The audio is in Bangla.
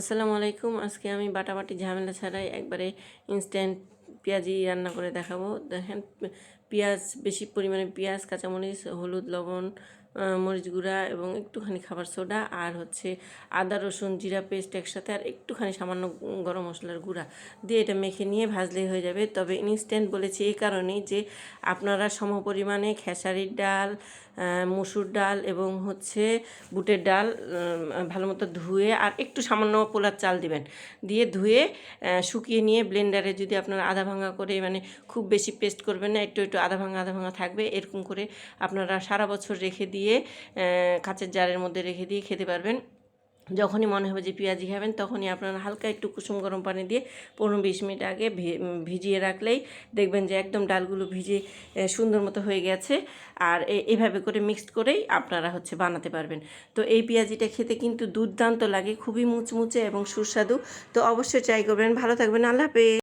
আসসালামু আলাইকুম। আজকে আমি বাটাবাটি ঝামেলা ছাড়াই একবারে ইনস্ট্যান্ট পেঁয়াজি রান্না করে দেখাবো। দেখেন, পেঁয়াজ, বেশি পরিমাণে পেঁয়াজ, কাঁচামরিচ, হলুদ, লবণ, মরিচ গুঁড়া এবং একটুখানি খাবার সোডা, আর হচ্ছে আদা রসুন জিরা পেস্ট একসাথে, আর একটুখানি সামান্য গরম মশলার গুঁড়া দিয়ে এটা মেখে নিয়ে ভাজলেই হয়ে যাবে। তবে ইনস্ট্যান্ট বলেছি এই কারণেই যে আপনারা সমপরিমাণে খেসারির ডাল, মসুর ডাল এবং হচ্ছে বুটের ডাল ভালো মতো ধুয়ে আর একটু সামান্য পোলার চাল দিবেন, দিয়ে ধুয়ে শুকিয়ে নিয়ে ব্লেন্ডারে যদি আপনারা আধা ভাঙা করে, মানে খুব বেশি পেস্ট করবেন না, একটু একটু আধা ভাঙা থাকবে, এরকম করে আপনারা সারা বছর রেখে দিয়ে কাঁচের জারের মধ্যে রেখে দিয়ে খেতে পারবেন। যখনই মনে হবে যে পেঁয়াজি খাবেন তখনই আপনারা হালকা একটু কুসুম গরম পানি দিয়ে 15-20 মিনিট আগে ভিজিয়ে রাখলেই দেখবেন যে একদম ডালগুলো ভিজে সুন্দর মতো হয়ে গেছে। আর এভাবে করে মিক্সড করেই আপনারা হচ্ছে বানাতে পারবেন। তো এই পেঁয়াজিটা খেতে কিন্তু দুর্দান্ত লাগে, খুবই মুচমুচে এবং সুস্বাদু। তো অবশ্যই ট্রাই করবেন। ভালো থাকবেন। আল্লাহ হাফেজ।